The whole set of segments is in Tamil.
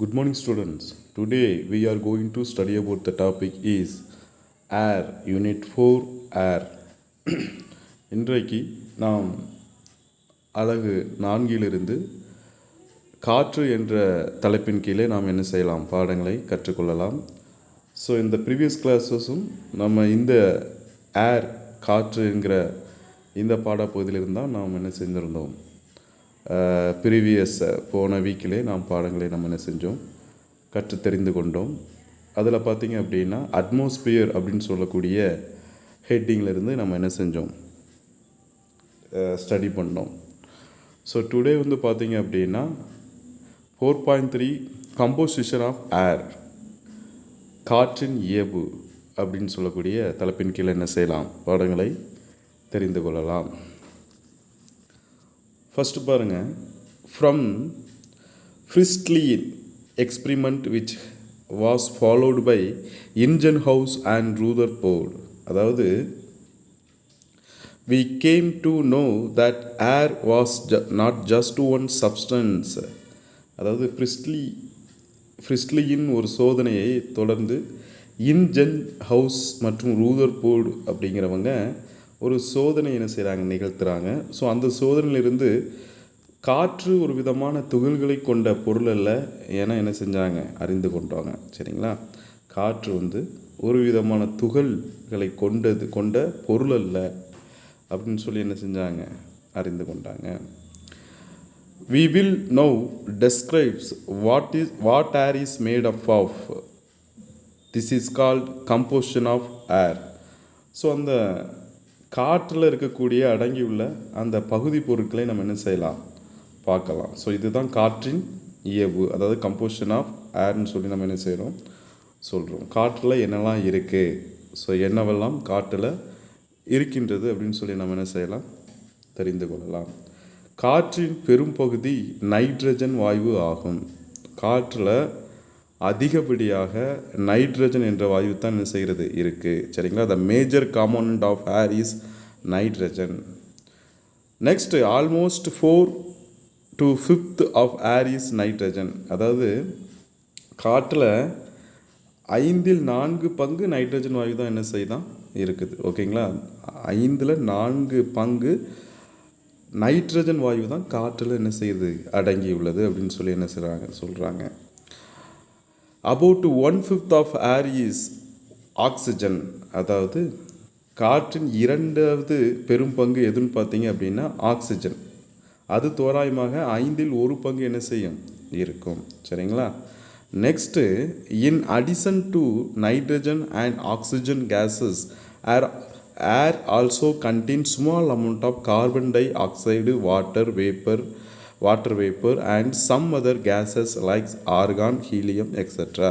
Good morning, students. Today we are going to study about the topic is air, unit 4 air. இன்றைக்கு நாம் அலகு நான்கிலிருந்து காற்று என்ற தலைப்பின் கீழே நாம் என்ன செய்யலாம், பாடங்களை கற்றுக்கொள்ளலாம். ஸோ இந்த ப்ரீவியஸ் கிளாஸஸும் நம்ம இந்த ஏர் காற்று என்கிற இந்த பாடப்பகுதியிலிருந்து தான் நாம் என்ன செஞ்சுருந்தோம். ப்ரீவியஸ் போன வீக்கிலே நாம் பாடங்களை நம்ம என்ன செஞ்சோம், கற்று தெரிந்து கொண்டோம். அதில் பார்த்திங்க அப்படின்னா அட்மாஸ்பியர் அப்படின்னு சொல்லக்கூடிய ஹெட்டிங்கிலிருந்து நம்ம என்ன செஞ்சோம், ஸ்டடி பண்ணோம். ஸோ டுடே வந்து பார்த்திங்க அப்படின்னா 4.3 கம்போசிஷன் ஆஃப் ஏர், காற்றின் இயல்பு அப்படின்னு சொல்லக்கூடிய தலைப்பின் கீழே என்ன செய்யலாம், பாடங்களை தெரிந்து கொள்ளலாம். ஃபஸ்ட்டு பாருங்கள், from Priestley experiment which was followed by Ingenhousz and Rutherford. அதாவது we came to know that air was not just one substance. அதாவது பிரிஸ்ட்லியின் ஒரு சோதனையை தொடர்ந்து இன்ஜென்ஹவுஸ் மற்றும் ரூதர்ஃபோர்டு அப்படிங்கிறவங்க ஒரு சோதனை என்ன செய்கிறாங்க, நிகழ்த்துறாங்க. ஸோ அந்த சோதனையிலிருந்து காற்று ஒரு விதமான துகள்களை கொண்ட பொருள் அல்ல என என்ன செஞ்சாங்க, அறிந்து கொண்டாங்க. சரிங்களா, காற்று வந்து ஒரு விதமான துகள்களை கொண்ட பொருள் அல்ல அப்படின்னு சொல்லி என்ன செஞ்சாங்க, அறிந்து கொண்டாங்க. We will now describes what air is made up of. This is called composition of air. So அந்த காற்றில் இருக்கக்கூடிய அடங்கியுள்ள அந்த பகுதி பொருட்களை நம்ம என்ன செய்யலாம், பார்க்கலாம். ஸோ இதுதான் காற்றின் இயல்பு, அதாவது கம்போசிஷன் ஆஃப் ஏர்னு சொல்லி நம்ம என்ன செய்கிறோம், சொல்கிறோம். காற்றில் என்னெல்லாம் இருக்குது, ஸோ என்னவெல்லாம் காற்றில் இருக்கின்றது அப்படின்னு சொல்லி நம்ம என்ன செய்யலாம், தெரிந்து கொள்ளலாம். காற்றின் பெரும் பகுதி நைட்ரஜன் வாயு ஆகும். காற்றில் அதிகப்படியாக நைட்ரஜன் என்ற வாயு தான் என்ன செய்கிறது, இருக்குது. சரிங்களா, the major component of air is nitrogen. Next, almost 4 to 5 of air is nitrogen. அதாவது காற்றில் 4 நைட்ரஜன் வாயு தான் என்ன செய்தான் இருக்குது. ஓகேங்களா, 4 நைட்ரஜன் வாயு தான் காற்றில் என்ன செய்யுது, அடங்கியுள்ளது அப்படின்னு சொல்லி என்ன சொல்கிறாங்க. About 1/5 of air is oxygen. அதாவது காற்றின் 2வது பெரும் பங்கு எதுன்னு பார்த்தீங்க அப்படின்னா ஆக்சிஜன். அது தோராயமாக 1/5 என்ன செய்யும், இருக்கும். சரிங்களா. Next, in addition to nitrogen and oxygen gases air also contain small amount of carbon dioxide, water vapor and some other gases like argon, helium, etc.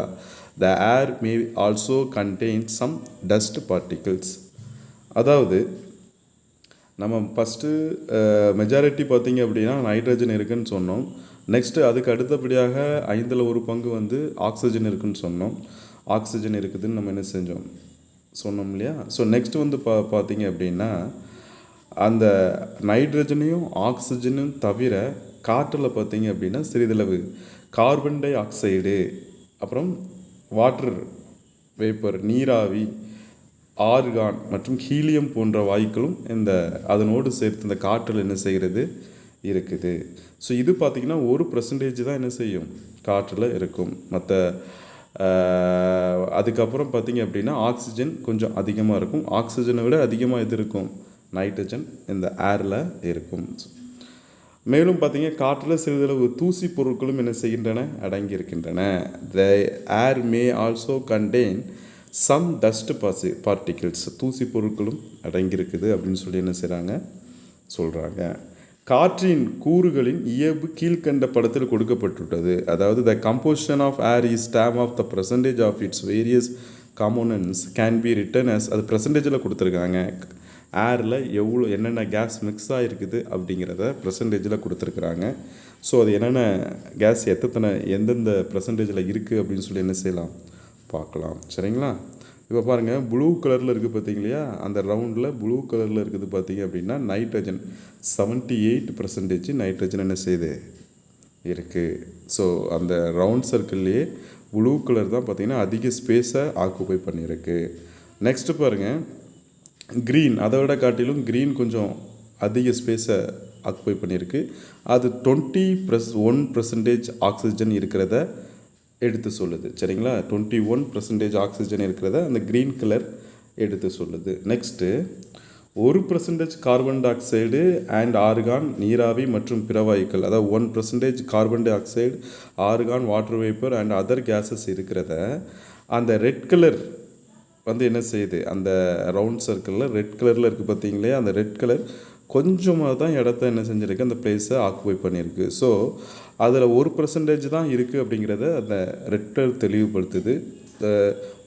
The air may also contain some dust particles. அதாவது நம்ம ஃபஸ்ட்டு மெஜாரிட்டி பார்த்திங்க அப்படின்னா நைட்ரஜன் இருக்குதுன்னு சொன்னோம். நெக்ஸ்ட்டு அதுக்கு அடுத்தபடியாக 1/5 வந்து ஆக்சிஜன் இருக்குதுன்னு சொன்னோம். ஆக்சிஜன் இருக்குதுன்னு நம்ம என்ன சொன்னோம் இல்லையா. ஸோ நெக்ஸ்ட்டு வந்து பார்த்திங்க அப்படின்னா அந்த நைட்ரஜனையும் ஆக்சிஜனும் தவிர காற்றில் பார்த்திங்க அப்படின்னா சிறிதளவு கார்பன் டை ஆக்சைடு, அப்புறம் வாட்டர் வேப்பர் நீராவி, ஆர்கான் மற்றும் ஹீலியம் போன்ற வாயுக்களும் அதனோடு சேர்த்து இந்த காற்றில் என்ன செய்கிறது, இருக்குது. ஸோ இது பார்த்திங்கன்னா 1% தான் என்ன செய்யும், காற்றில் இருக்கும். மற்ற அதுக்கப்புறம் பார்த்திங்க அப்படின்னா ஆக்சிஜன் கொஞ்சம் அதிகமாக இருக்கும். ஆக்சிஜனை விட அதிகமாக எது இருக்கும், நைட்ரஜன் இந்த ஏரில் இருக்கும். மேலும் பார்த்திங்க காற்றில் சிறிதளவு தூசி பொருட்களும் என்ன செய்கின்றன, அடங்கியிருக்கின்றன. The air may also contain some dust particles. தூசி பொருட்களும் அடங்கியிருக்குது அப்படின்னு சொல்லி என்ன சொல்கிறாங்க. காற்றின் கூறுகளின் இயல்பு கீழ்கண்ட படத்தில் கொடுக்கப்பட்டுள்ளது. அதாவது the composition of air is termed of the percentage of its various components can be written as. அது பர்சன்டேஜில் கொடுத்துருக்காங்க. ஏரில் என்னென்ன கேஸ் மிக்ஸ் ஆகிருக்குது அப்படிங்கிறத பர்சன்டேஜில் கொடுத்துருக்குறாங்க. ஸோ அது என்னென்ன கேஸ் எந்தெந்த பர்சன்டேஜில் இருக்குது அப்படின்னு சொல்லி என்ன செய்யலாம், பார்க்கலாம். சரிங்களா. இப்போ பாருங்கள், ப்ளூ கலரில் இருக்குது பார்த்தீங்க இல்லையா, அந்த ரவுண்டில் ப்ளூ கலரில் இருக்குது பார்த்தீங்க அப்படின்னா நைட்ரஜன் 78% நைட்ரஜன் என்ன செய்யுது இருக்குது. ஸோ அந்த ரவுண்ட் சர்க்கிள்லேயே ப்ளூ கலர் தான் பார்த்திங்கன்னா அதிக ஸ்பேஸை ஆக்குபை பண்ணியிருக்கு. நெக்ஸ்ட்டு பாருங்கள், க்ரீன் அதை விட காட்டிலும் க்ரீன் கொஞ்சம் அதிக ஸ்பேஸை ஆக்குபை பண்ணியிருக்கு. அது 21% ஆக்சிஜன் இருக்கிறத எடுத்து சொல்லுது. சரிங்களா, 21% ஆக்சிஜன் இருக்கிறத அந்த க்ரீன் கலர் எடுத்து சொல்லுது. Next 1% carbon dioxide and argon, நீராவி மற்றும் பிற வாயுக்கள், அதாவது 1% carbon dioxide, argon, water vapour and other gases இருக்கிறத அந்த ரெட் கலர் வந்து என்ன செய்யுது, அந்த ரவுண்ட் சர்க்கிளில் ரெட் கலரில் இருக்குது பார்த்தீங்களே, அந்த ரெட் கலர் கொஞ்சமாக தான் இடத்த என்ன செஞ்சுருக்கு, அந்த பிளேஸை ஆக்குபை பண்ணியிருக்கு. ஸோ அதில் 1% தான் இருக்குது அப்படிங்கிறத அந்த ரெட் கலர் தெளிவுபடுத்துது.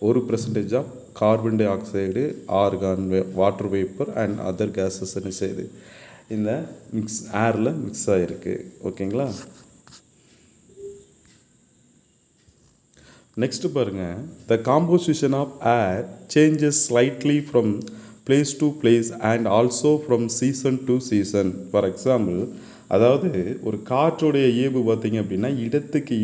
1% of carbon dioxide, argon, water vapour and other gases என்ன செய்யுது, இந்த ஏரில் மிக்ஸ் ஆகிருக்கு. ஓகேங்களா. நெக்ஸ்ட்டு பாருங்கள், the composition of air changes slightly from place to place and also from season to season. For example, அதாவது ஒரு காற்றுடைய இயல்பு பார்த்திங்க அப்படின்னா இடத்துக்கு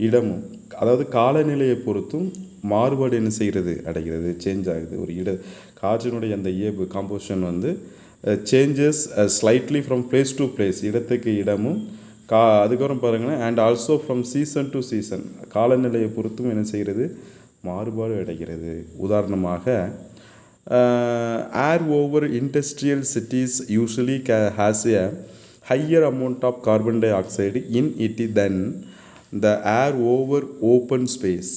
இடமும் அதாவது காலநிலையை பொறுத்தும் மாறுபாடு என்ன செய்கிறது, அடைகிறது, சேஞ்ச் ஆகுது. ஒரு காற்றினுடைய அந்த இயல்பு காம்போசிஷன் வந்து changes slightly from place to place, இடத்துக்கு இடமும் அதுக்கப்புறம் பாருங்களேன், and also from season to season, காலநிலையை பொறுத்தும் என்ன செய்கிறது, மாறுபாடு அடைகிறது. உதாரணமாக, air over industrial cities usually has a higher amount of carbon dioxide in it than the air over open space.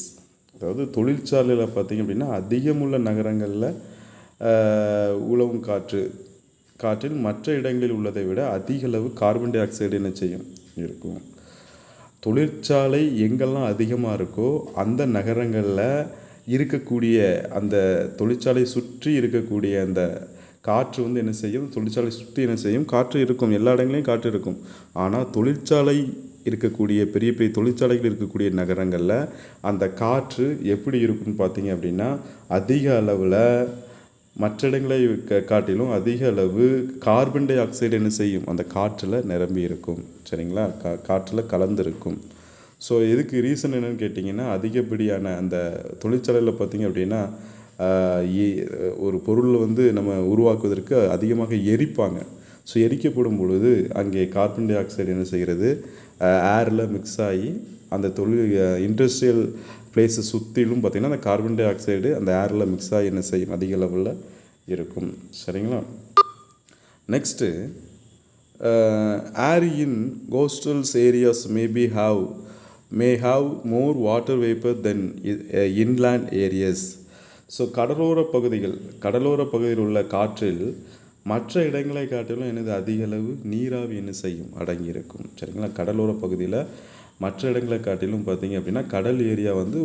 அதாவது தொழிற்சாலையில் பார்த்திங்க அப்படின்னா அதிகமுள்ள நகரங்களில் உலவும் காற்றில் மற்ற இடங்களில் உள்ளதை விட அதிக அளவு கார்பன் டை ஆக்சைடு என்ன செய்யும், இருக்கும். தொழிற்சாலை எங்கெல்லாம் அதிகமாக இருக்கோ அந்த நகரங்களில் இருக்கக்கூடிய அந்த தொழிற்சாலை சுற்றி இருக்கக்கூடிய அந்த காற்று வந்து என்ன செய்யும், தொழிற்சாலை சுற்றி என்ன செய்யும், காற்று இருக்கும், எல்லா இடங்களையும் காற்று இருக்கும். ஆனால் தொழிற்சாலை இருக்கக்கூடிய பெரிய பெரிய தொழிற்சாலைகள் இருக்கக்கூடிய நகரங்களில் அந்த காற்று எப்படி இருக்குன்னு பார்த்தீங்க அப்படின்னா அதிக அளவில் மற்ற இடங்களை காட்டிலும் அதிக அளவு கார்பன் டை ஆக்சைடு என்ன செய்யும், அந்த காற்றில் நிரம்பி இருக்கும். சரிங்களா, காற்றில் கலந்துருக்கும். ஸோ இதுக்கு ரீசன் என்னென்னு கேட்டிங்கன்னா, அதிகப்படியான அந்த தொழிற்சாலையில் பார்த்திங்க அப்படின்னா ஒரு பொருள் வந்து நம்ம உருவாக்குவதற்கு அதிகமாக எரிப்பாங்க. ஸோ எரிக்கப்படும் பொழுது அங்கே கார்பன் டை ஆக்சைடு என்ன செய்கிறது, ஏரில் மிக்ஸ் ஆகி அந்த இண்டஸ்ட்ரியல் பிளேஸை சுற்றிலும் பார்த்திங்கன்னா அந்த கார்பன் டை ஆக்சைடு அந்த ஏரில் மிக்ஸ் ஆகி என்ன செய்யும், அதிக லெவலில் இருக்கும். சரிங்களா. Next, air in coastals areas may have more water vapour than inland areas. So கடலோர பகுதியில் உள்ள காற்றில் மற்ற இடங்களை காட்டிலும் என்னது அதிக அளவு நீராவி என்ன செய்யும், அடங்கியிருக்கும். சரிங்களா. கடலோர பகுதியில் மற்ற இடங்களை காட்டிலும் பார்த்திங்க அப்படின்னா கடல் ஏரியா வந்து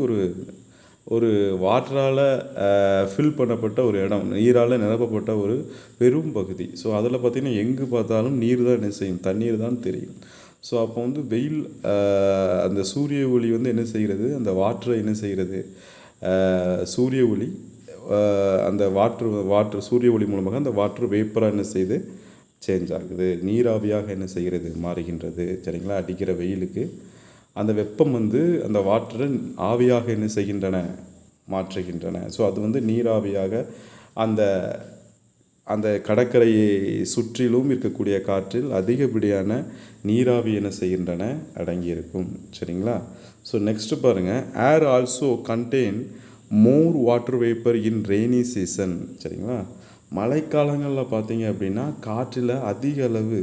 ஒரு வாட்டரால் ஃபில் பண்ணப்பட்ட ஒரு இடம், நீரால் நிரப்பப்பட்ட ஒரு பெரும் பகுதி. ஸோ அதில் பார்த்திங்கன்னா எங்கே பார்த்தாலும் நீர் தான் என்ன செய்யும், தண்ணீர் தான் தெரியும். ஸோ அப்போ வந்து வெயில் அந்த சூரிய ஒளி வந்து என்ன செய்கிறது, அந்த வாட்டரை என்ன செய்கிறது, சூரிய ஒளி அந்த வாட்டர் சூரிய ஒளி மூலமாக அந்த வாட்டர் வேப்பராக என்ன செய்யுது, சேஞ்ச் ஆகுது, நீராவியாக என்ன செய்கிறது, மாறுகின்றது. சரிங்களா. அடிக்கிற வெயிலுக்கு அந்த வெப்பம் வந்து அந்த வாட்டரை ஆவியாக என்ன செய்கின்றன, மாற்றுகின்றன. ஸோ அது வந்து நீராவியாக அந்த கடற்கரையை சுற்றிலும் இருக்கக்கூடிய காற்றில் அதிகப்படியான நீராவி என்ன செய்கின்றன, அடங்கியிருக்கும். சரிங்களா. ஸோ நெக்ஸ்ட்டு பாருங்கள், air also contain more water vapour in rainy season. சரிங்களா. மழைக்காலங்களில் பார்த்தீங்க அப்படின்னா காற்றில் அதிக அளவு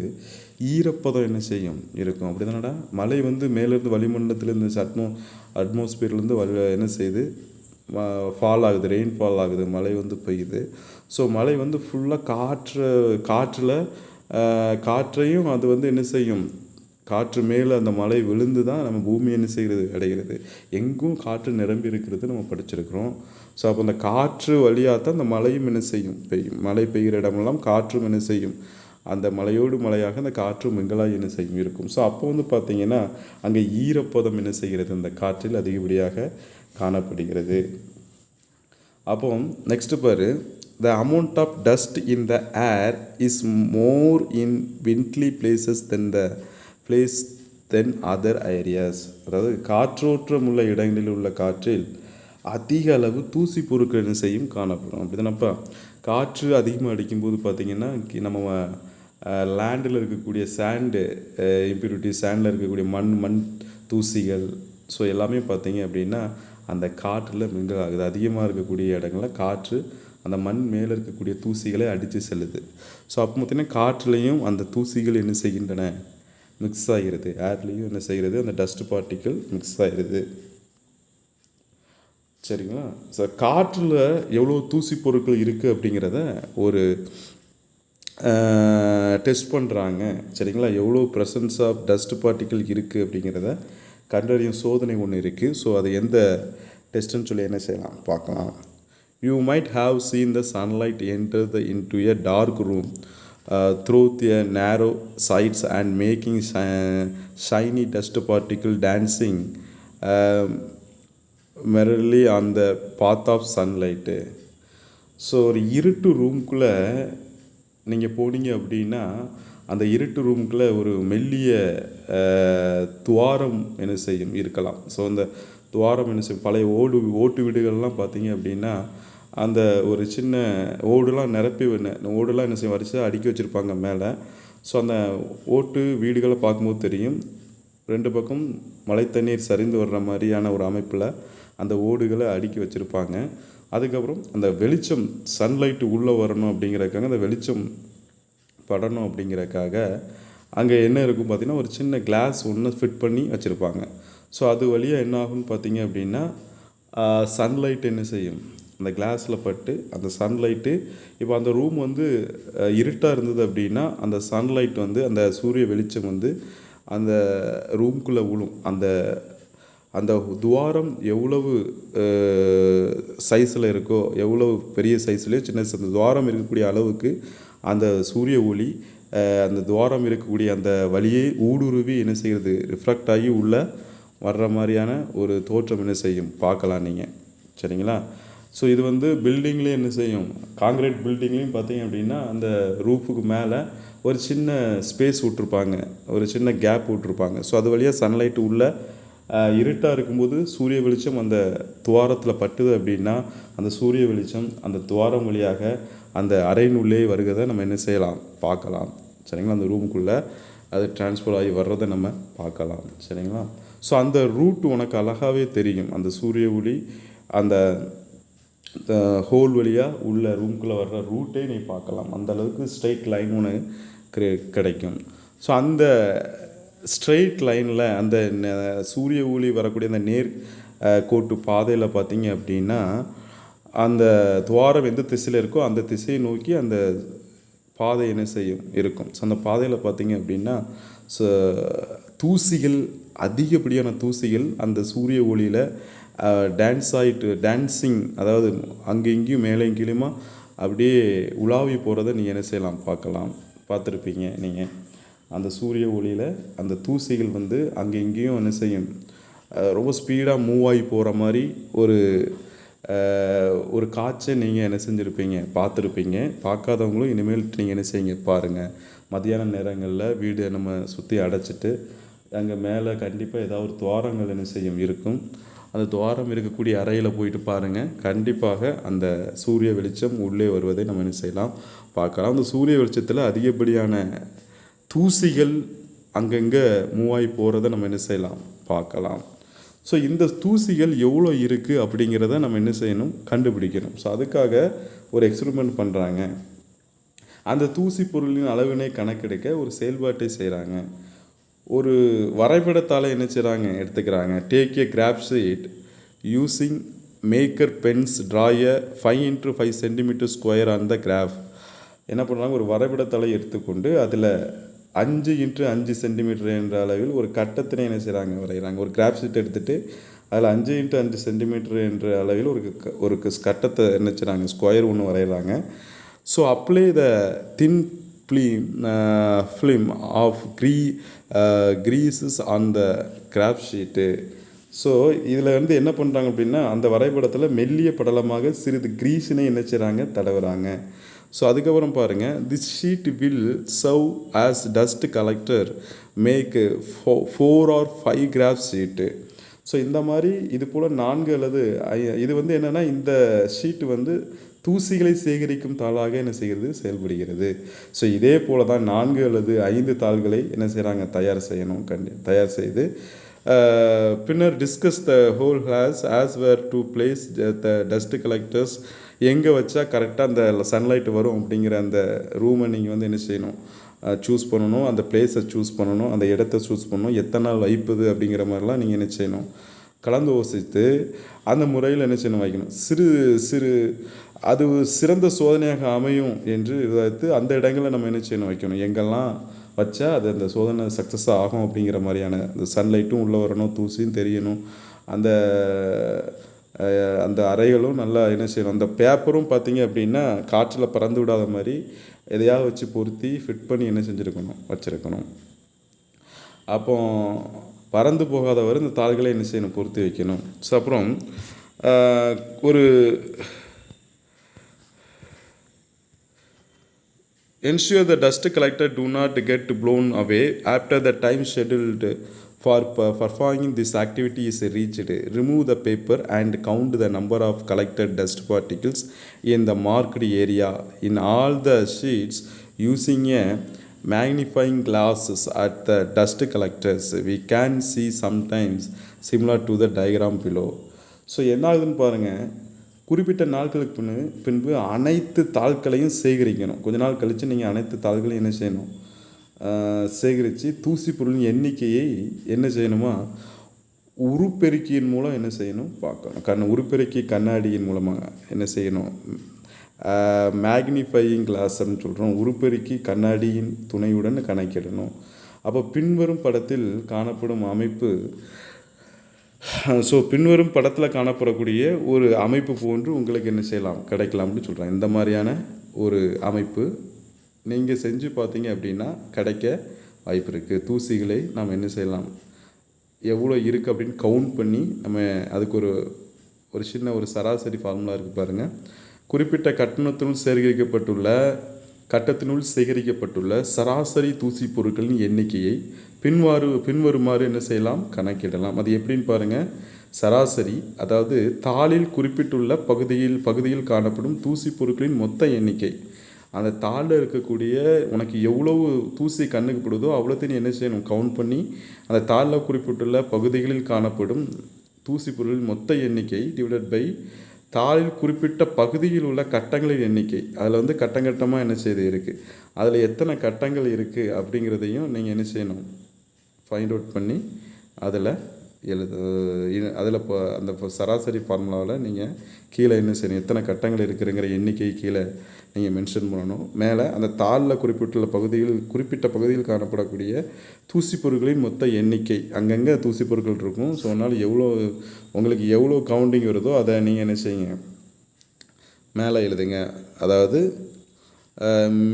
ஈரப்பதம் என்ன செய்யும், இருக்கும். அப்படி தானடா, மழை வந்து மேலேருந்து வளிமண்டலத்திலேருந்து அட்மாஸ்பியர்லேருந்து என்ன செய்யுது, ஃபால் ஆகுது, ரெயின் ஃபால் ஆகுது, மழை வந்து பெய்யுது. ஸோ மழை வந்து ஃபுல்லாக காற்றையும் அது வந்து என்ன செய்யும், காற்று மேலே அந்த மழை விழுந்து தான் நம்ம பூமி என்ன செய்கிறது, அடைகிறது. எங்கும் காற்று நிரம்பி இருக்கிறது நம்ம படிச்சிருக்கிறோம். ஸோ அப்போ அந்த காற்று வழியாக தான் அந்த மழையும் என்ன செய்யும், பெய்யும். மழை பெய்கிற இடமெல்லாம் காற்றும் என்ன செய்யும், அந்த மலையோடு மலையாக அந்த காற்று மிங்கலாக என்ன செய்யும், இருக்கும். ஸோ அப்போ வந்து பார்த்திங்கன்னா அங்கே ஈரப்பதம் என்ன செய்கிறது, அந்த காற்றில் அதிகப்படியாக காணப்படுகிறது. அப்போ நெக்ஸ்ட்டு பாரு, the amount of dust in the air is more in wintry places than the place then other areas. அதாவது காற்றோட்டம் உள்ள இடங்களில் உள்ள காற்றில் அதிக அளவு தூசி பொருட்கள் என்ன செய்யும் காணப்படும். அப்படி தானப்பா, காற்று அதிகமாக அடிக்கும்போது பார்த்திங்கன்னா நம்ம லேண்டில் இருக்கக்கூடிய சாண்டு இம்ப்யூரிட்டி, சாண்டில் இருக்கக்கூடிய மண் தூசிகள், ஸோ எல்லாமே பார்த்திங்க அப்படின்னா அந்த காற்றில் மிங்கிள் ஆகுது. அதிகமாக இருக்கக்கூடிய இடங்களில் காற்று அந்த மண் மேலே இருக்கக்கூடிய தூசிகளை அடித்து செல்லுது. ஸோ அப்போ பார்த்திங்கன்னா காற்றுலேயும் அந்த தூசிகள் என்ன செய்கின்றன, மிக்ஸ் ஆகிறது. ஏர்லேயும் என்ன செய்கிறது, அந்த டஸ்ட் பார்ட்டிக்கிள் மிக்ஸ் ஆகிடுது. சரிங்களா? ஸோ காற்றில் எவ்வளோ தூசி பொருட்கள் இருக்குது அப்படிங்கிறத ஒரு டெஸ்ட் பண்ணுறாங்க. சரிங்களா? எவ்வளோ ப்ரெசன்ஸ் ஆஃப் டஸ்ட் பார்ட்டிக்கிள் இருக்குது அப்படிங்கிறத கண்டறியும் சோதனை ஒன்று இருக்குது. ஸோ அது எந்த டெஸ்ட்டுன்னு சொல்லி என்ன செய்யலாம் பார்க்கலாம். You might have seen the sunlight enter into a dark room through the narrow sides and making shiny dust particle dancing merrily on the path of sunlight. So ஒரு இருட்டு ரூம்குள்ளே நீங்கள் போனீங்க அப்படின்னா அந்த இருட்டு ரூமுக்குள்ளே ஒரு மெல்லிய துவாரம் என்ன செய்யும் இருக்கலாம். ஸோ அந்த துவாரம் என்ன செய்யும், பழைய ஓட்டு வீடுகள்லாம் பார்த்தீங்க அப்படின்னா அந்த ஒரு சின்ன ஓடுலாம் ஓடுலாம் என்ன செய்யும் வரிசையாக அடுக்கி வச்சுருப்பாங்க மேலே. ஸோ அந்த ஓட்டு வீடுகளை பார்க்கும்போது தெரியும், 2 பக்கம் மழை தண்ணீர் சரிந்து வர்ற மாதிரியான ஒரு அமைப்பில் அந்த ஓடுகளை அடுக்கி வச்சுருப்பாங்க. அதுக்கப்புறம் அந்த வெளிச்சம் சன்லைட்டு உள்ளே வரணும் அப்படிங்கிறதுக்காக, அந்த வெளிச்சம் படணும் அப்படிங்கிறதுக்காக அங்கே என்ன இருக்கும் பார்த்திங்கன்னா ஒரு சின்ன கிளாஸ் ஒன்று ஃபிட் பண்ணி வச்சுருப்பாங்க. ஸோ அது வழியாக என்ன ஆகும்னு பார்த்திங்க அப்படின்னா சன்லைட் என்ன செய்யும் அந்த கிளாஸில் பட்டு, அந்த சன்லைட்டு இப்போ அந்த ரூம் வந்து இருட்டாக இருந்தது அப்படின்னா அந்த சன்லைட் வந்து அந்த சூரிய வெளிச்சம் வந்து அந்த ரூம்குள்ளே விழும். அந்த துவாரம் எவ்வளவு சைஸில் இருக்கோ, எவ்வளவு பெரிய சைஸ்லேயோ சின்ன அந்த துவாரம் இருக்கக்கூடிய அளவுக்கு அந்த சூரிய ஒளி அந்த துவாரம் இருக்கக்கூடிய அந்த வழியை ஊடுருவி என்ன செய்கிறது, ரிஃப்ளெக்ட் ஆகி உள்ளே வர்ற மாதிரியான ஒரு தோற்றம் என்ன செய்யும் பார்க்கலாம் நீங்கள். சரிங்களா? ஸோ இது வந்து பில்டிங்லேயும் என்ன செய்யும், காங்கிரீட் பில்டிங்லேயும் பார்த்தீங்க அப்படின்னா அந்த ரூஃபுக்கு மேலே ஒரு சின்ன ஸ்பேஸ் விட்ருப்பாங்க, ஒரு சின்ன கேப் விட்ருப்பாங்க. ஸோ அது வழியாக சன்லைட்டு உள்ளே இருட்டாக இருக்கும்போது சூரிய வெளிச்சம் அந்த துவாரத்தில் பட்டுது அப்படின்னா அந்த சூரிய வெளிச்சம் அந்த துவாரம் வழியாக அந்த அறையினுள்ளே வருகிறத நம்ம என்ன செய்யலாம் பார்க்கலாம். சரிங்களா? அந்த ரூமுக்குள்ளே அது டிரான்ஸ்ஃபர் ஆகி வர்றதை நம்ம பார்க்கலாம். சரிங்களா? ஸோ அந்த ரூட் உனக்கு அழகாகவே தெரியும். அந்த சூரிய ஒளி அந்த ஹோல் வழியாக உள்ள ரூம்குள்ளே வர்ற ரூட்டே நீ பார்க்கலாம். அந்த அளவுக்கு ஸ்ட்ரெயிட் லைன் உனக்கு கிடைக்கும். ஸோ அந்த ஸ்ட்ரெயிட் லைனில் அந்த சூரிய ஒளி வரக்கூடிய அந்த நேர் கோட்டு பாதையில் பார்த்தீங்க அப்படின்னா அந்த துவாரம் எந்த திசையில் இருக்கோ அந்த திசையை நோக்கி அந்த பாதை என்ன செய்யும் இருக்கும். ஸோ அந்த பாதையில் பார்த்தீங்க அப்படின்னா தூசிகள், அதிகப்படியான தூசிகள் அந்த சூரிய ஒளியில் டான்ஸிங், அதாவது அங்கே இங்கேயும் மேலே கீழேயுமா அப்படியே உலாவி போகிறத நீங்கள் என்ன செய்யலாம் பார்க்கலாம். பார்த்துருப்பீங்க நீங்கள். அந்த சூரிய ஒளியில் அந்த தூசிகள் வந்து அங்கே இங்கேயும் என்ன செய்யும், ரொம்ப ஸ்பீடாக மூவ் ஆகி போகிற மாதிரி ஒரு காட்சை நீங்கள் என்ன செஞ்சுருப்பீங்க பார்த்துருப்பீங்க. பார்க்காதவங்களும் இனிமேல் நீங்கள் என்ன செய்யுங்க பாருங்கள். மதியான நேரங்களில் வீடு நம்ம சுற்றி அடைச்சிட்டு அங்கே மேலே கண்டிப்பாக ஏதாவது ஒரு துவாரங்கள் என்ன செய்யும் இருக்கும். அந்த துவாரம் இருக்கக்கூடிய அறையில் போயிட்டு பாருங்கள், கண்டிப்பாக அந்த சூரிய வெளிச்சம் உள்ளே வருவதை நம்ம என்ன செய்யலாம் பார்க்கலாம். அந்த சூரிய வெளிச்சத்தில் அதிகப்படியான தூசிகள் அங்கங்கே மூவ் ஆகி போகிறத நம்ம என்ன செய்யலாம் பார்க்கலாம். ஸோ இந்த தூசிகள் எவ்வளோ இருக்குது அப்படிங்கிறத நம்ம என்ன செய்யணும் கண்டுபிடிக்கணும். ஸோ அதுக்காக ஒரு எக்ஸ்பெரிமெண்ட் பண்ணுறாங்க. அந்த தூசி பொருளின் அளவினை கணக்கெடுக்க ஒரு செயல்பாட்டை செய்கிறாங்க. ஒரு வரைபடத்தால் என்ன செய்கிறாங்க எடுத்துக்கிறாங்க. Take a graph sheet using marker pens draw a 5 x 5 cm square on the graph. என்ன பண்ணுறாங்க, ஒரு வரைபடத்தாளை எடுத்துக்கொண்டு அதில் 5 x 5 cm என்ற அளவில் ஒரு கட்டத்தினை என்ன செய்கிறாங்க வரைகிறாங்க. ஒரு கிராஃப் ஷீட் எடுத்துகிட்டு அதில் 5 x 5 cm என்ற அளவில் ஒரு கட்டத்தை என்ன செய்கிறாங்க ஸ்கொயர் ஒன்று வரைகிறாங்க. So apply the thin film of greases on the graph sheet. So இதில் வந்து என்ன பண்ணுறாங்க அப்படின்னா அந்த வரைபடத்தில் மெல்லிய படலமாக சிறிது கிரீஸினை என்ன செய்கிறாங்க தடவுறாங்க. ஸோ அதுக்கப்புறம் பாருங்கள், this sheet will serve as dust collector make 4 or 5 graph sheet. So இந்த மாதிரி இது போல் 4 அல்லது இது வந்து என்னென்னா இந்த ஷீட்டு வந்து தூசிகளை சேகரிக்கும் தாளாக என்ன செய்கிறது, செயல்படுகிறது. ஸோ இதே போல் தான் 4 அல்லது 5 தாள்களை என்ன செய்கிறாங்க, தயார் செய்யணும். தயார் செய்து பின்னர் discuss the whole as where to place the dust collectors, எங்கே வச்சா கரெக்டாக அந்த சன்லைட் வரும் அப்படிங்கிற அந்த ரூமை நீங்கள் வந்து என்ன செய்யணும், சூஸ் பண்ணணும். அந்த பிளேஸை சூஸ் பண்ணணும், அந்த இடத்த சூஸ் பண்ணணும், எத்தனை நாள் வைப்பது அப்படிங்கிற மாதிரிலாம் நீங்கள் என்ன செய்யணும், கலந்து யோசித்து அந்த முறையில் என்ன செய்யணும், வைக்கணும். சிறு அது சிறந்த சோதனையாக அமையும் என்று விவாதித்து அந்த இடங்களில் நம்ம என்ன செய்யணும், வைக்கணும். எங்கெல்லாம் வச்சா அது அந்த சோதனை சக்ஸஸ் ஆகும் அப்படிங்கிற மாதிரியான அந்த சன்லைட்டும் உள்ளே வரணும், தூசியும் தெரியணும், அந்த அந்த அறைகளும் நல்லா என்ன செய்யணும். அந்த பேப்பரும் பார்த்திங்க அப்படின்னா காற்றில் பறந்து விடாத மாதிரி எதையாவது வச்சு பொருத்தி ஃபிட் பண்ணி என்ன செஞ்சுருக்கணும், வச்சுருக்கணும். அப்போ பறந்து போகாதவரை இந்த தாள்களை என்ன செய்யணும், பொருத்தி வைக்கணும். ஸோ அப்புறம் ஒரு ensure the dust collector do not get blown away after the time scheduled for performing this activity is reached. Remove the paper and count the number of collected dust particles in the marked area in all the sheets using a magnifying glasses at the dust collectors. We can see sometimes similar to the diagram below. So என்ன ஆகுதுன்னு பாருங்கள், குறிப்பிட்ட நாட்களுக்கு பின்பு அனைத்து தாள்களையும் சேகரிக்கணும். கொஞ்ச நாள் கழித்து நீங்கள் அனைத்து தாள்களையும் என்ன செய்யணும், சேகரித்து தூசி பொருளின் எண்ணிக்கையை என்ன செய்யணுமா, உருப்பெருக்கியின் மூலம் என்ன செய்யணும், பார்க்கணும். உருப்பெருக்கி கண்ணாடியின் மூலமாக என்ன செய்யணும், மேக்னிஃபையிங் கிளாஸ்ன்னு சொல்கிறோம். உருப்பெருக்கி கண்ணாடியின் துணையுடன் கணக்கிடணும். அப்போ பின்வரும் படத்தில் காணப்படும் அமைப்பு, ஸோ பின்வரும் படத்தில் காணப்படக்கூடிய ஒரு அமைப்பு போன்று உங்களுக்கு என்ன செய்யலாம், கிடைக்கலாம்னு சொல்கிறேன். இந்த மாதிரியான ஒரு அமைப்பு நீங்கள் செஞ்சு பார்த்தீங்க அப்படின்னா கிடைக்க வாய்ப்பு இருக்குது. தூசிகளை நாம் என்ன செய்யலாம், எவ்வளோ இருக்குது அப்படின்னு கவுண்ட் பண்ணி நம்ம அதுக்கு ஒரு சின்ன ஒரு சராசரி ஃபார்முலா இருக்குது பாருங்கள். குறிப்பிட்ட கட்டத்தினுள் சேகரிக்கப்பட்டுள்ள சராசரி தூசி பொருட்களின் எண்ணிக்கையை பின்வருமாறு என்ன செய்யலாம், கணக்கிடலாம். அது எப்படின்னு பாருங்கள். சராசரி, அதாவது தாளில் குறிப்பிட்டுள்ள பகுதியில் காணப்படும் தூசி பொருட்களின் மொத்த எண்ணிக்கை. அந்த தாளில் இருக்கக்கூடிய உனக்கு எவ்வளவு தூசி கண்ணுக்கு படுதோ அவ்வளோத்தையும் என்ன செய்யணும், கவுண்ட் பண்ணி அந்த தாளில் குறிப்பிட்டுள்ள பகுதிகளில் காணப்படும் தூசி பொருட்களின் மொத்த எண்ணிக்கை டிவைடட் பை தாளில் குறிப்பிட்ட பகுதியில் உள்ள கட்டங்களின் எண்ணிக்கை. அதில் வந்து கட்டமாக என்ன செய்து இருக்குது, அதில் எத்தனை கட்டங்கள் இருக்குது அப்படிங்கிறதையும் நீங்கள் என்ன செய்யணும், ஃபைண்ட் அவுட் பண்ணி அதில் அந்த சராசரி ஃபார்முலாவில் நீங்கள் கீழே என்ன செய்யணும், எத்தனை கட்டங்கள் இருக்குங்கிற எண்ணிக்கை கீழே நீங்கள் மென்ஷன் பண்ணணும். மேலே அந்த தாளில் குறிப்பிட்ட பகுதியில் காணப்படக்கூடிய தூசி பொருட்களின் மொத்த எண்ணிக்கை, அங்கங்கே தூசி பொருட்கள் இருக்கும். ஸோ அதனால் உங்களுக்கு எவ்வளோ கவுண்டிங் வருதோ அதை நீங்கள் என்ன செய்யுங்க, மேலே எழுதுங்க. அதாவது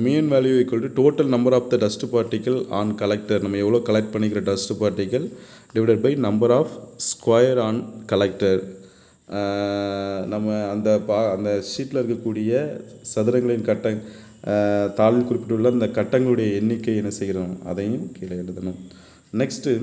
mean value equal to total number of the dust particle on collector, நம்ம எவ்வளோ கலெக்ட் பண்ணிக்கிற dust particle divided by number of square on collector. நம்ம அந்த ஷீட்டில் இருக்கக்கூடிய சதுரங்களின் தாளில் குறிப்பிட்டுள்ள அந்த கட்டங்களுடைய எண்ணிக்கை என்ன செய்கிறோம், அதையும் கீழே எழுதணும். நெக்ஸ்ட்டு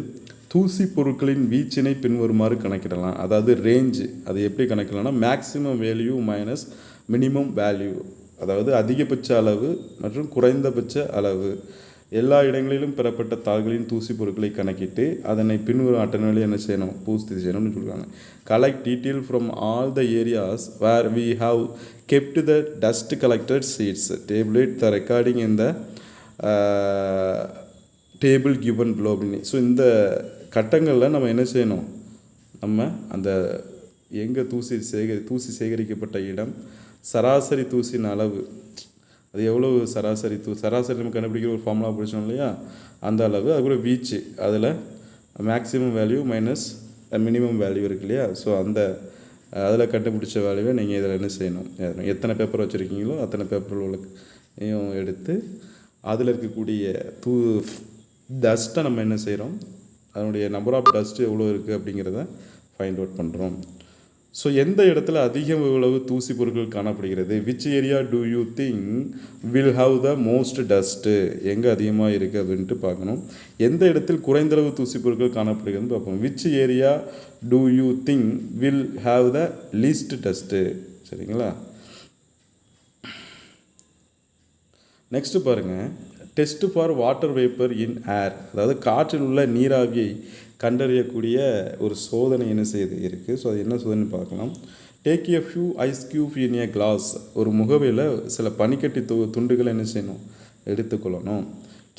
தூசி பொருட்களின் வீச்சினை பின்வருமாறு கணக்கிடலாம். அதாவது ரேஞ்சு, அது எப்படி கணக்கிடலாம்னா maximum value minus minimum value, அதாவது அதிகபட்ச அளவு மற்றும் குறைந்தபட்ச அளவு. எல்லா இடங்களிலும் பெறப்பட்ட தாள்களின் தூசி பொருட்களை கணக்கிட்டு அதனை பின்வரும் அட்டவணையில் என்ன செய்யணும், பூர்த்தி செய்யணும்னு சொல்கிறாங்க. Collect detail from all the areas where we have kept the dust collected sheets, tabulate the recording in the table given below அப்படின்னு. ஸோ இந்த கட்டங்களில் நம்ம என்ன செய்யணும், நம்ம அந்த எங்கே தூசி சேகரிக்கப்பட்ட இடம், சராசரி தூசின் அளவு, அது எவ்வளவு சராசரி நம்ம கண்டுபிடிக்கிற ஒரு ஃபார்முலா படித்தோம் இல்லையா, அந்த அளவு. அதுக்கப்புறம் வீச்சு, அதில் maximum value minus minimum value இருக்கு இல்லையா. ஸோ அதில் கண்டுபிடிச்ச வேல்யூவை நீங்கள் இதில் என்ன செய்யணும், எத்தனை பேப்பர் வச்சுருக்கீங்களோ அத்தனை பேப்பரில் உள்ளதையும் எடுத்து அதில் இருக்கக்கூடிய டஸ்ட்டை நம்ம என்ன செய்கிறோம், அதனுடைய நம்பர் ஆஃப் டஸ்ட்டு எவ்வளோ இருக்குது அப்படிங்கிறத ஃபைண்ட் அவுட் பண்ணுறோம். ஸோ எந்த இடத்துல அதிக அளவு தூசி பொருட்கள் காணப்படுகிறது? Which area do you think will have the most dust? எங்கே அதிகமாக இருக்குது அப்படின்ட்டு பார்க்கணும். எந்த இடத்தில் குறைந்தளவு தூசி பொருட்கள் காணப்படுகிறதுன்னு பார்ப்போம். Which area do you think will have the least dust? சரிங்களா? நெக்ஸ்ட்டு பாருங்கள், test for water vapour in air, அதாவது காற்றில் உள்ள நீராவியை கண்டறியக்கூடிய ஒரு சோதனை என்ன செய்யுது இருக்குது. ஸோ அது என்ன சோதனை பார்க்கலாம். Take a few ice cube in a glass, ஒரு முகவையில் சில பனிக்கட்டி துண்டுகளை என்ன செய்யணும், எடுத்துக்கொள்ளணும்.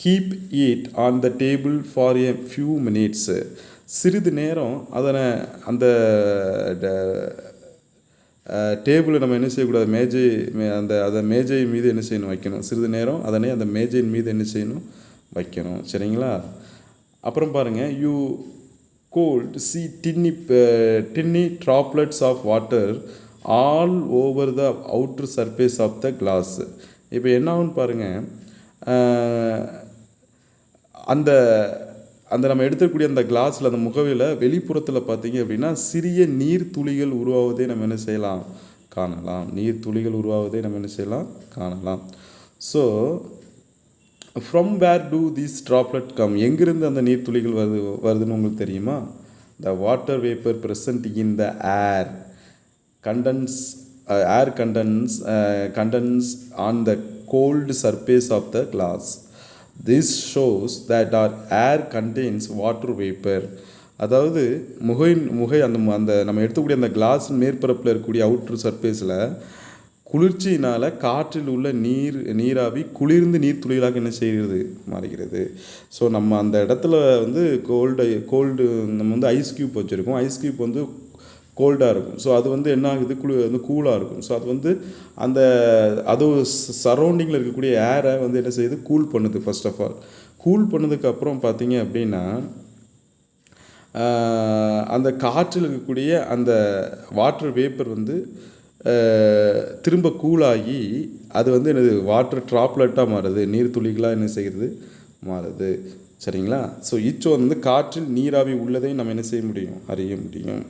Keep it on the table for a few minutes, சிறிது நேரம் அதனை அந்த டேபிளை நம்ம என்ன செய்யக்கூடாது, அதை மேஜை மீது என்ன செய்யணும், வைக்கணும். சிறிது நேரம் அதனை அந்த மேஜையின் மீது என்ன செய்யணும், வைக்கணும். சரிங்களா? அப்புறம் பாருங்கள், you could see tiny droplets of water all over the outer surface of the glass. இப்போ என்ன ஆகுன்னு பாருங்கள், அந்த அந்த நம்ம எடுத்துக்கூடிய அந்த கிளாஸில் அந்த முகவையில் வெளிப்புறத்தில் பார்த்தீங்க அப்படின்னா சிறிய நீர் துளிகள் உருவாவதே நம்ம என்ன செய்யலாம், காணலாம். நீர் துளிகள் உருவாவதே நம்ம என்ன செய்யலாம், காணலாம். So from where do these droplet come, எங்கிருந்து அந்த நீர் துளிகள் வருதுன்னு உங்களுக்கு தெரியுமா? The water vapour present in the air condense on the cold surface of the glass. This shows that our air contains water vapor. அதாவது அந்த நம்ம எடுத்துக்கூடிய அந்த கிளாஸ் மேற்பரப்பில் இருக்கக்கூடிய அவுட்ரு சர்ஃபேஸில் குளிர்ச்சியினால் காற்றில் உள்ள நீராவி குளிர்ந்து நீர் துளிகளாக என்ன செய்கிறது, மாறுகிறது. ஸோ நம்ம அந்த இடத்துல வந்து கோல்டு நம்ம வந்து ஐஸ் கியூப் வச்சுருக்கோம். ஐஸ் கியூப் வந்து கோல்டாக இருக்கும். ஸோ அது வந்து என்ன ஆகுது, வந்து கூலாக இருக்கும். ஸோ அது வந்து அது சரௌண்டிங்கில் இருக்கக்கூடிய ஏரை வந்து என்ன செய்யுது, கூல் பண்ணுது. ஃபர்ஸ்ட் ஆஃப் ஆல் கூல் பண்ணதுக்கப்புறம் பார்த்தீங்க அப்படின்னா அந்த காற்றில் இருக்கக்கூடிய அந்த வாட்டர் வேப்பர் வந்து திரும்ப கூலாகி அது வந்து என்னது, வாட்டர் ட்ராப்லெட்டாக மாறுது, நீர் துளிகளாக என்ன செய்கிறது, மாறுது. சரிங்களா? ஸோ ஈச்சோ வந்து காற்றில் நீராவி உள்ளதை நம்ம என்ன செய்ய முடியும், அறிய முடியும்.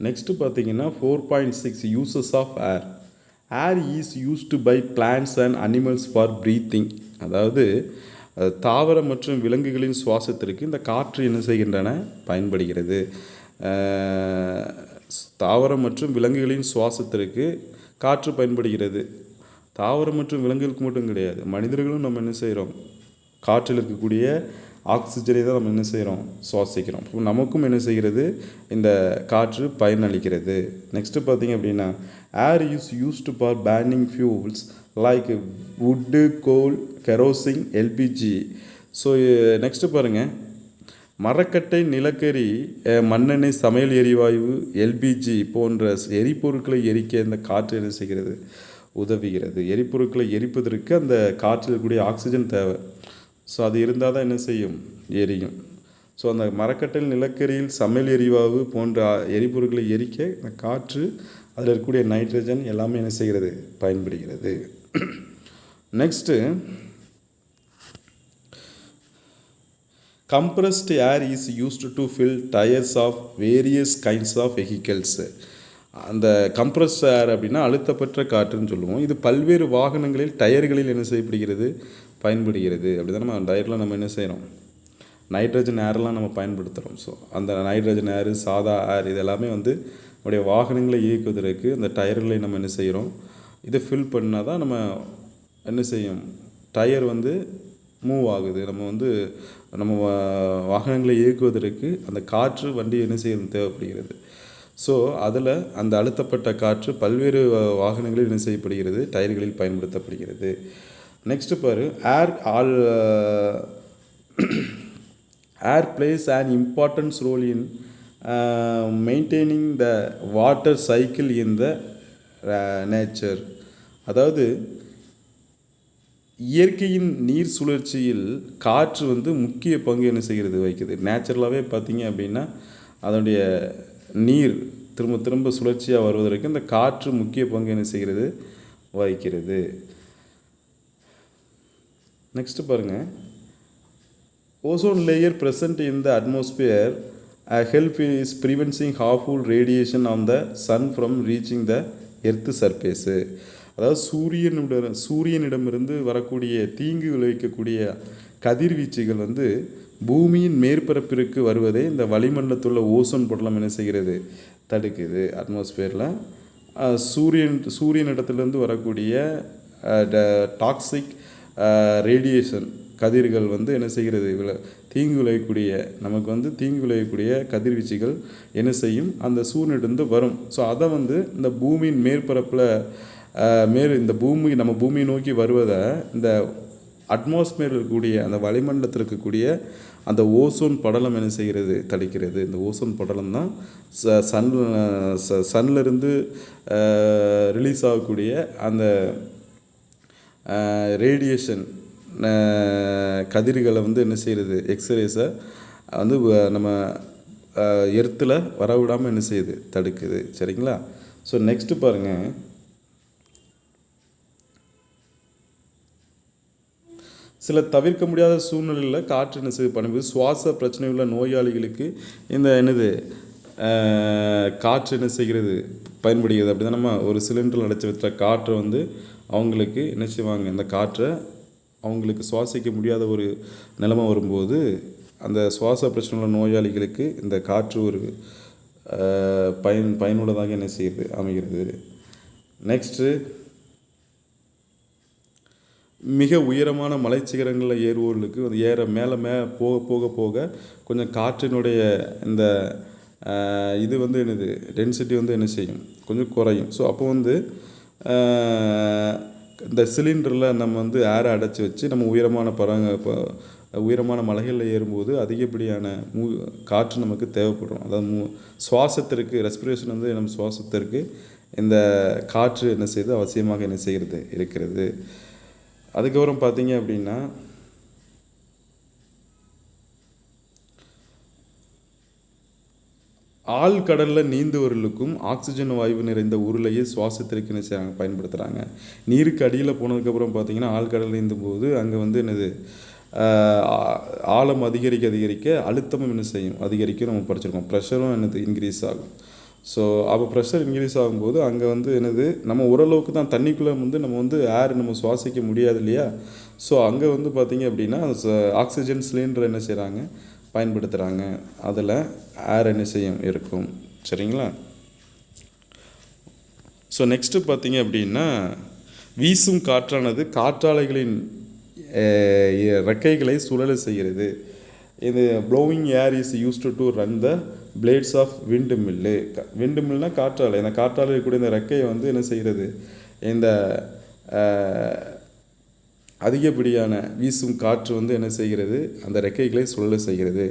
நெக்ஸ்ட்டு பார்த்தீங்கன்னா 4.6 uses of air. Air is used by plants and animals for breathing. அதாவது தாவர மற்றும் விலங்குகளின் சுவாசத்திற்கு இந்த காற்று என்ன செய்கின்றன, பயன்படுகிறது. தாவரம் மற்றும் விலங்குகளின் சுவாசத்திற்கு காற்று பயன்படுகிறது. தாவரம் மற்றும் விலங்குகளுக்கு மட்டும் கிடையாது, மனிதர்களும் நம்ம என்ன செய்கிறோம், காற்றில் இருக்கக்கூடிய ஆக்சிஜனை தான் நம்ம என்ன செய்கிறோம், சுவாசிக்கிறோம். இப்போ நமக்கும் என்ன செய்கிறது, இந்த காற்று பயனளிக்கிறது. நெக்ஸ்ட்டு பார்த்திங்க அப்படின்னா ஏர் is used for burning fuels like wood, goal, kerosene, LPG. So next பாருங்கள், மரக்கட்டை, நிலக்கரி, மண்ணெண்ணெய், சமையல் எரிவாயு, எல்பிஜி போன்ற எரிபொருட்களை எரிக்க இந்த காற்று என்ன செய்கிறது, உதவுகிறது. எரிபொருட்களை எரிப்பதற்கு அந்த காற்றில் இருக்கக்கூடிய ஆக்சிஜன் தேவை. ஸோ அது இருந்தால் தான் என்ன செய்யும், எரியும். ஸோ அந்த மரக்கட்டையில், நிலக்கரியில், சமையல் எரிவாயு போன்ற எரிபொருட்களை எரிக்க இந்த காற்று, அதில் இருக்கக்கூடிய நைட்ரஜன் எல்லாமே என்ன செய்கிறது, பயன்படுகிறது. Next compressed air is used to fill tires of various kinds of vehicles. அந்த கம்ப்ரஸ்ட் ஏர் அப்படின்னா அழுத்தப்பட்ட காற்றுன்னு சொல்லுவோம். இது பல்வேறு வாகனங்களில் டயர்களில் என்ன செய்யப்படுகிறது, பயன்படுகிறது. அப்படி தான் நம்ம டயரில் நம்ம என்ன செய்கிறோம், நைட்ரஜன் ஏர்லாம் நம்ம பயன்படுத்துகிறோம். ஸோ அந்த நைட்ரஜன் ஏர், சாதா ஏர், இது எல்லாமே வந்து நம்முடைய வாகனங்களை இயக்குவதற்கு அந்த டயர்களை நம்ம என்ன செய்கிறோம், இதை ஃபில் பண்ணால் தான் நம்ம என்ன செய்யும், டயர் வந்து மூவ் ஆகுது. நம்ம வாகனங்களை இயக்குவதற்கு அந்த காற்று வண்டி என்ன செய்யணும், தேவைப்படுகிறது. ஸோ அதில் அந்த அழுத்தப்பட்ட காற்று பல்வேறு வாகனங்களில் என்ன செய்யப்படுகிறது, டயர்களில் பயன்படுத்தப்படுகிறது. நெக்ஸ்ட்டு பாரு, ஏர் place an importance role in maintaining the water cycle in the nature. அதாவது இயற்கையின் நீர் சுழற்சியில் காற்று வந்து முக்கிய பங்கு என்ன செய்கிறது, வகிக்குது. நேச்சுரலாகவே பார்த்தீங்க அப்படின்னா அதனுடைய நீர் திரும்ப திரும்ப சுழற்சியாக வருவதற்கு இந்த காற்று முக்கிய பங்கு என்ன செய்கிறது, வகிக்கிறது. நெக்ஸ்ட்டு பாருங்கள், ozone layer present in the atmosphere help is preventing harmful radiation on the sun from reaching the earth surface. அதாவது சூரியனிடமிருந்து வரக்கூடிய தீங்கு விளைவிக்கக்கூடிய கதிர்வீச்சுகள் வந்து பூமியின் மேற்பரப்பிற்கு வருவதை இந்த வளிமண்டலத்தில் உள்ள ஓசோன் படலம் என்ன செய்கிறது, தடுக்குது. அட்மாஸ்பியரில் சூரியனிடத்துலேருந்து வரக்கூடிய டாக்ஸிக் ரேடியேஷன் கதிர்கள் வந்து என்ன செய்கிறது, தீங்கு விளைவிக்கக்கூடிய நமக்கு வந்து தீங்கு விளைவிக்கக்கூடிய கதிர்வீச்சுகள் என்ன செய்யும், அந்த சூரியனிடந்து வரும். ஸோ அதை வந்து இந்த பூமியின் மேற்பரப்பில் இந்த நம்ம பூமியை நோக்கி வருவதை இந்த அட்மாஸ்பியர் இருக்கக்கூடிய அந்த வளிமண்டலத்தில் இருக்கக்கூடிய அந்த ஓசோன் படலம் என்ன செய்கிறது, தடுக்கிறது. இந்த ஓசோன் படலம் தான் சன்னிலிருந்து ரிலீஸ் ஆகக்கூடிய அந்த ரேடியேஷன் கதிர்களை வந்து என்ன செய்கிறது, எக்ஸ்ரேஸை வந்து நம்ம எர்த்தில் வரவிடாமல் என்ன செய்யுது, தடுக்குது. சரிங்களா? ஸோ நெக்ஸ்ட்டு பாருங்கள், சில தவிர்க்க முடியாத சூழ்நிலையில் காற்று என்ன செய்து பண்ணும்போது சுவாச பிரச்சனை உள்ள நோயாளிகளுக்கு இந்த காற்று என்ன செய்கிறது, பயன்படுகிறது. அப்படி தான் நம்ம ஒரு சிலிண்டரில் அடைச்சி வச்ச காற்றை வந்து அவங்களுக்கு என்ன செய்வாங்க, இந்த காற்றை அவங்களுக்கு சுவாசிக்க முடியாத ஒரு நிலைமை வரும்போது அந்த சுவாச பிரச்சனை உள்ள நோயாளிகளுக்கு இந்த காற்று ஒரு பயனுள்ளதாக என்ன செய்கிறது, அமைகிறது. நெக்ஸ்ட்டு, மிக உயரமான மலைச்சிகரங்களில் ஏறுவோர்களுக்கு அது மேலே போக போக கொஞ்சம் காற்றினுடைய இந்த இது வந்து டென்சிட்டி வந்து என்ன செய்யும், கொஞ்சம் குறையும். ஸோ அப்போ வந்து இந்த சிலிண்டரில் நம்ம வந்து ஏரை அடைச்சி வச்சு நம்ம உயரமான மலைகளில் ஏறும்போது அதிகப்படியான காற்று நமக்கு தேவைப்படும். அதாவது சுவாசத்திற்கு ரெஸ்பிரேஷன் வந்து நம்ம சுவாசத்திற்கு இந்த காற்று என்ன செய்யுது, அவசியமாக என்ன செய்கிறது இருக்கிறது. அதுக்கப்புறம் பார்த்தீங்க அப்படின்னா, ஆழ்கடலில் நீந்துவர்களுக்கும் ஆக்சிஜன் வாயு நிறைந்த உருளையை சுவாசத்திற்கு என்ன செய்கிறாங்க, பயன்படுத்துகிறாங்க. நீருக்கு அடியில் போனதுக்கப்புறம் பார்த்தீங்கன்னா ஆழ்கடல் நீந்தும் போது அங்கே வந்து ஆழம் அதிகரிக்க அழுத்தமும் என்ன செய்யும், அதிகரிக்கும். நம்ம படிச்சிருக்கோம். ப்ரெஷரும் இன்க்ரீஸ் ஆகும். ஸோ அப்போ ப்ரெஷர் இன்க்ரீஸ் ஆகும்போது அங்கே வந்து நம்ம ஓரளவுக்கு தான் தண்ணிக்குள்ளே வந்து நம்ம வந்து ஏர் நம்ம சுவாசிக்க முடியாது இல்லையா. ஸோ அங்கே வந்து பார்த்திங்க அப்படின்னா ஆக்சிஜன் சிலிண்டர் என்ன செய்கிறாங்க, பயன்படுத்துகிறாங்க. அதில் ஏர் என்ன செய்யும், இருக்கும். சரிங்களா? ஸோ நெக்ஸ்ட்டு பார்த்திங்க அப்படின்னா, வீசும் காற்றானது காற்றாலைகளின் ரெக்கைகளை சுழல செய்கிறது. இது blowing air is used to run the blades of windmill. Wind மில்னால் காற்றாலை. இந்த காற்றாலை கூட இந்த ரெக்கையை வந்து என்ன செய்கிறது, இந்த அதிகப்படியான வீசும் காற்று வந்து என்ன செய்கிறது, அந்த ரெக்கைகளை சுழல செய்கிறது.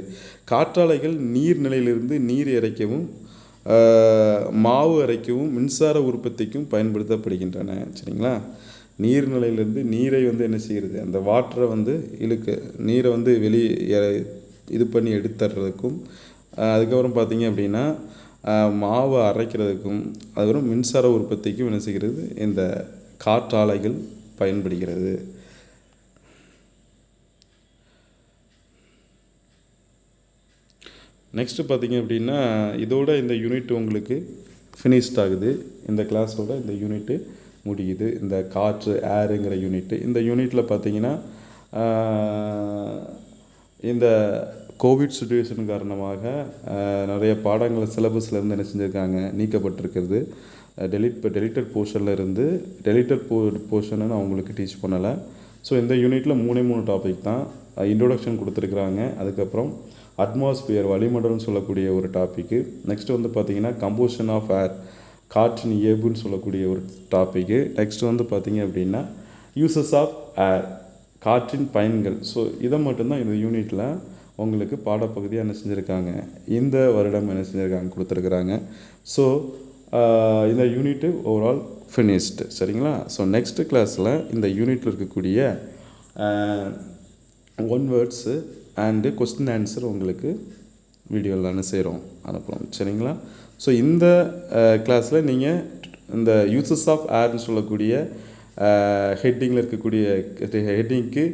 காற்றாலைகள் நீர்நிலையிலிருந்து நீர் இறைக்கவும் மாவு அரைக்கவும் மின்சார உற்பத்திக்கும் பயன்படுத்தப்படுகின்றன. சரிங்களா? நீர்நிலையிலிருந்து நீரை வந்து என்ன செய்கிறது, அந்த வாட்டரை வந்து நீரை வந்து வெளியே இது பண்ணி எடுத்துறதுக்கும், அதுக்கப்புறம் பார்த்திங்க அப்படின்னா மாவை அரைக்கிறதுக்கும், அதுக்கப்புறம் மின்சார உற்பத்திக்கும் என்ன செய்கிறது, இந்த காற்றாலைகள் பயன்படுகிறது. நெக்ஸ்ட்டு பார்த்திங்க அப்படின்னா, இதோட இந்த யூனிட் உங்களுக்கு ஃபினிஷ்ட் ஆகுது. இந்த கிளாஸோட இந்த யூனிட்டு முடியுது. இந்த காற்று ஏருங்கிற யூனிட்டு. இந்த யூனிட்டில் பார்த்திங்கன்னா இந்த கோவிட் சுச்சுவேஷன் காரணமாக நிறைய பாடங்களை சிலபஸில் என்ன செஞ்சுருக்காங்க, நீக்கப்பட்டிருக்கிறது. டெலிட்டட் போர்ஷனில் இருந்து டெலிட்டட் போர்ஷனை நான் உங்களுக்கு டீச் பண்ணலை. ஸோ இந்த யூனிட்டில் 3 டாபிக் தான். இன்ட்ரோடக்ஷன் கொடுத்துருக்குறாங்க. அதுக்கப்புறம் அட்மாஸ்பியர் வளிமண்டலம்னு சொல்லக்கூடிய ஒரு டாப்பிக்கு. நெக்ஸ்ட்டு வந்து பார்த்திங்கன்னா கம்போஷன் ஆஃப் ஏர், காற்றின் இயல்புன்னு சொல்லக்கூடிய ஒரு டாப்பிக்கு. நெக்ஸ்ட்டு வந்து பார்த்திங்க அப்படின்னா யூசஸ் ஆஃப் ஏர், காற்றின் பயன்கள். ஸோ இதை மட்டும்தான் இந்த யூனிட்டில் உங்களுக்கு பாடப்பகுதியாக என்ன செஞ்சுருக்காங்க, இந்த வருடம் என்ன செஞ்சுருக்காங்க, கொடுத்துருக்குறாங்க. ஸோ இந்த யூனிட்டு ஓவரால் ஃபினிஷ்டு. சரிங்களா? ஸோ நெக்ஸ்ட்டு கிளாஸில் இந்த யூனிட்டில் இருக்கக்கூடிய 1 வேர்ட்ஸு அண்டு கொஸ்டின் ஆன்சர் உங்களுக்கு வீடியோவில் அனுப்புகிறோம். சரிங்களா? ஸோ இந்த கிளாஸில் நீங்கள் இந்த யூசஸ் ஆஃப் ஏர்னு சொல்லக்கூடிய ஹெட்டிங்கில் இருக்கக்கூடிய ஹெட்டிங்க்கு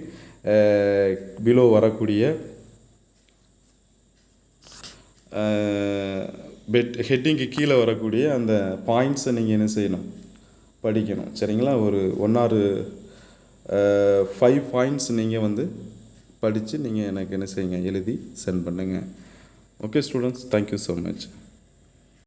பிலோ வரக்கூடிய ஹெட்டிங்க்கு கீழே வரக்கூடிய அந்த பாயிண்ட்ஸை நீங்கள் என்ன செய்யணும், படிக்கணும். சரிங்களா? ஒரு 1 or 5 பாயிண்ட்ஸ் நீங்கள் வந்து படித்து நீங்கள் எனக்கு என்ன செய்யுங்க, எழுதி சென்ட் பண்ணுங்கள். Okay students, thank you so much.